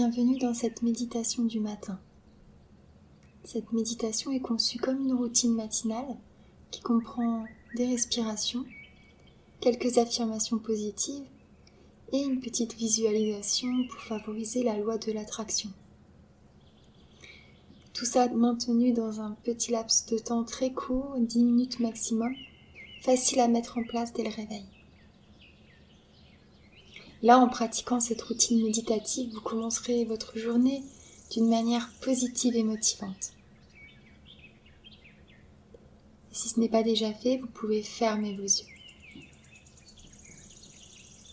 Bienvenue dans cette méditation du matin. Cette méditation est conçue comme une routine matinale qui comprend des respirations, quelques affirmations positives et une petite visualisation pour favoriser la loi de l'attraction. Tout ça maintenu dans un petit laps de temps très court, 10 minutes maximum, facile à mettre en place dès le réveil. Là, en pratiquant cette routine méditative, vous commencerez votre journée d'une manière positive et motivante. Et si ce n'est pas déjà fait, vous pouvez fermer vos yeux.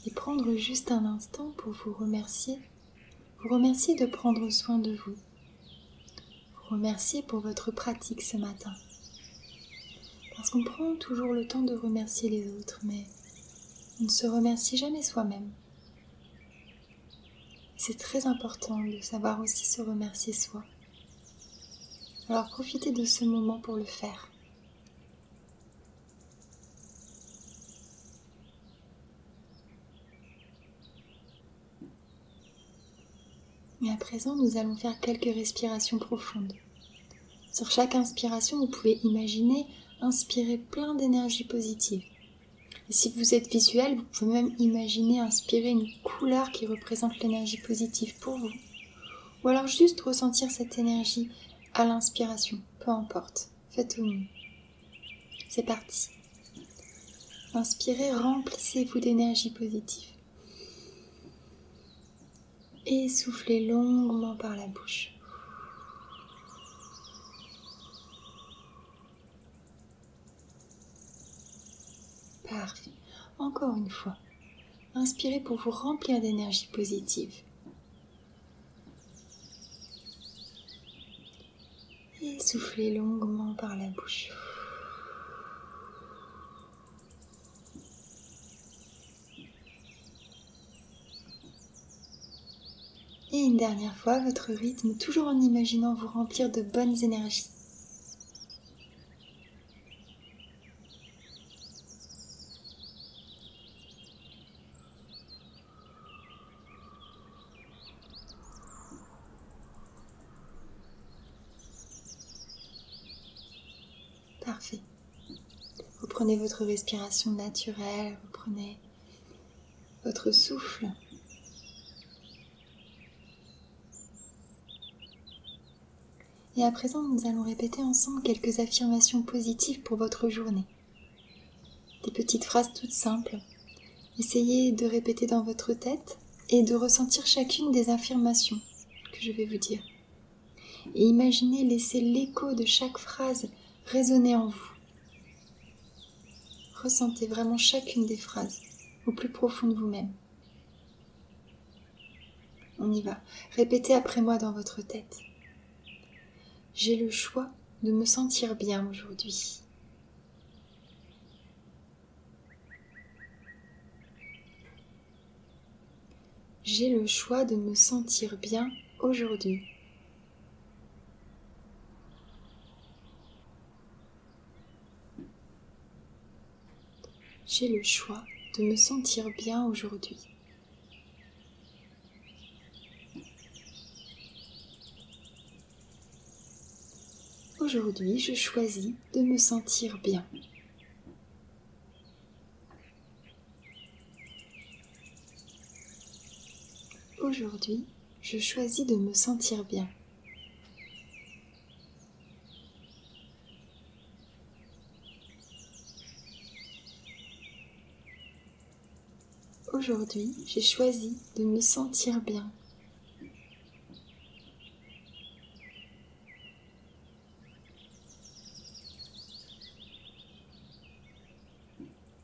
Et prendre juste un instant pour vous remercier. Vous remercier de prendre soin de vous. Vous remercier pour votre pratique ce matin. Parce qu'on prend toujours le temps de remercier les autres, mais on ne se remercie jamais soi-même. C'est très important de savoir aussi se remercier soi. Alors profitez de ce moment pour le faire. Et à présent, nous allons faire quelques respirations profondes. Sur chaque inspiration, vous pouvez imaginer inspirer plein d'énergie positive. Et si vous êtes visuel, vous pouvez même imaginer inspirer une couleur qui représente l'énergie positive pour vous. Ou alors juste ressentir cette énergie à l'inspiration, peu importe, faites au mieux. C'est parti. Inspirez, remplissez-vous d'énergie positive. Et soufflez longuement par la bouche. Parfait. Encore une fois. Inspirez pour vous remplir d'énergie positive. Et soufflez longuement par la bouche. Et une dernière fois, votre rythme, toujours en imaginant vous remplir de bonnes énergies. Parfait. Reprenez votre respiration naturelle, reprenez votre souffle. Et à présent, nous allons répéter ensemble quelques affirmations positives pour votre journée. Des petites phrases toutes simples. Essayez de répéter dans votre tête et de ressentir chacune des affirmations que je vais vous dire. Et imaginez laisser l'écho de chaque phrase résonner en vous. Ressentez vraiment chacune des phrases au plus profond de vous-même. On y va. Répétez après moi dans votre tête. J'ai le choix de me sentir bien aujourd'hui. J'ai le choix de me sentir bien aujourd'hui. J'ai le choix de me sentir bien aujourd'hui. Aujourd'hui, je choisis de me sentir bien. Aujourd'hui, je choisis de me sentir bien. Aujourd'hui, j'ai choisi de me sentir bien.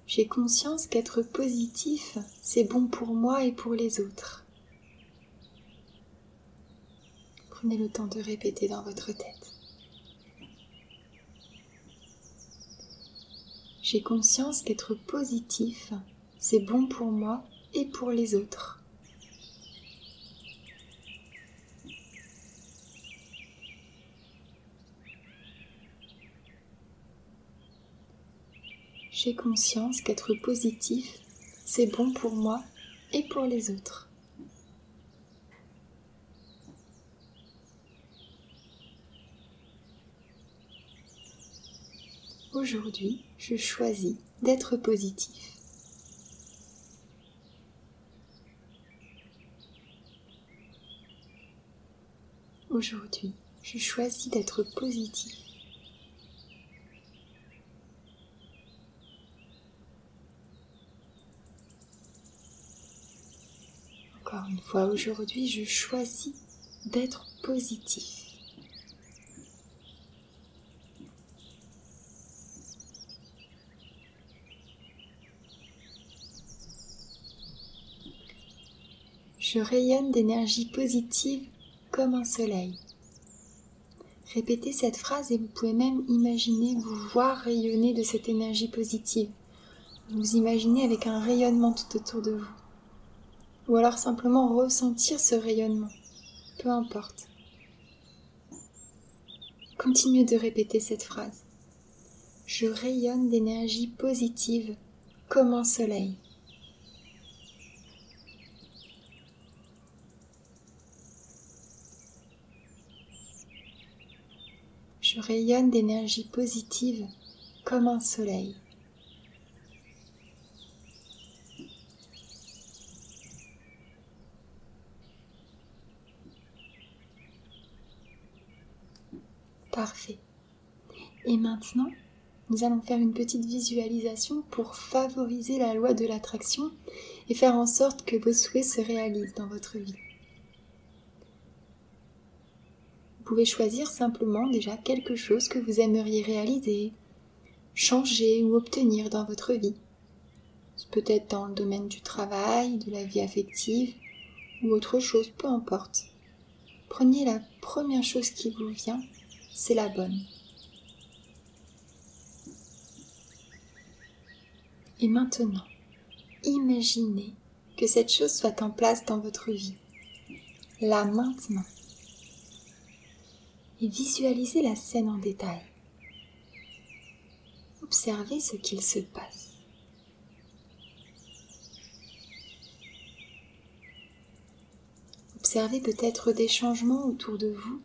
J'ai conscience qu'être positif, c'est bon pour moi et pour les autres. Prenez le temps de répéter dans votre tête. J'ai conscience qu'être positif, c'est bon pour moi et pour les autres. J'ai conscience qu'être positif, c'est bon pour moi et pour les autres. Aujourd'hui, je choisis d'être positif. Aujourd'hui, je choisis d'être positif. Encore une fois, aujourd'hui, je choisis d'être positif. Je rayonne d'énergie positive comme un soleil. Répétez cette phrase et vous pouvez même imaginer vous voir rayonner de cette énergie positive. Vous imaginez avec un rayonnement tout autour de vous. Ou alors simplement ressentir ce rayonnement. Peu importe. Continuez de répéter cette phrase. Je rayonne d'énergie positive comme un soleil. Je rayonne d'énergie positive comme un soleil. Parfait. Et maintenant, nous allons faire une petite visualisation pour favoriser la loi de l'attraction et faire en sorte que vos souhaits se réalisent dans votre vie. Vous pouvez choisir simplement déjà quelque chose que vous aimeriez réaliser, changer ou obtenir dans votre vie. Peut-être dans le domaine du travail, de la vie affective ou autre chose, peu importe. Prenez la première chose qui vous vient, c'est la bonne. Et maintenant, imaginez que cette chose soit en place dans votre vie, là maintenant. Et visualisez la scène en détail. Observez ce qu'il se passe. Observez peut-être des changements autour de vous.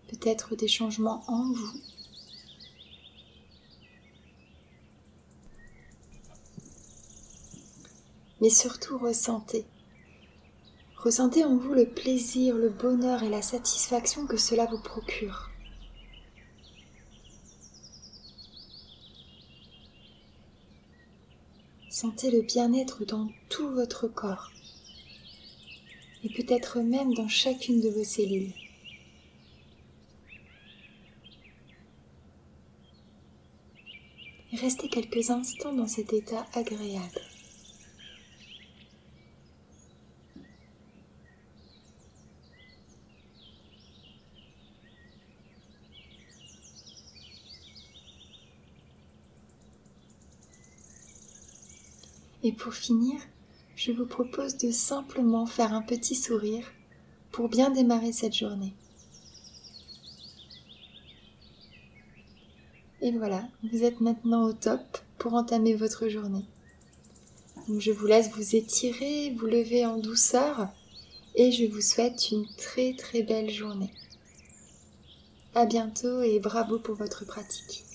Peut-être des changements en vous. Mais surtout ressentez. Ressentez en vous le plaisir, le bonheur et la satisfaction que cela vous procure. Sentez le bien-être dans tout votre corps et peut-être même dans chacune de vos cellules. Et restez quelques instants dans cet état agréable. Et pour finir, je vous propose de simplement faire un petit sourire pour bien démarrer cette journée. Et voilà, vous êtes maintenant au top pour entamer votre journée. Donc je vous laisse vous étirer, vous lever en douceur et je vous souhaite une très très belle journée. À bientôt et bravo pour votre pratique.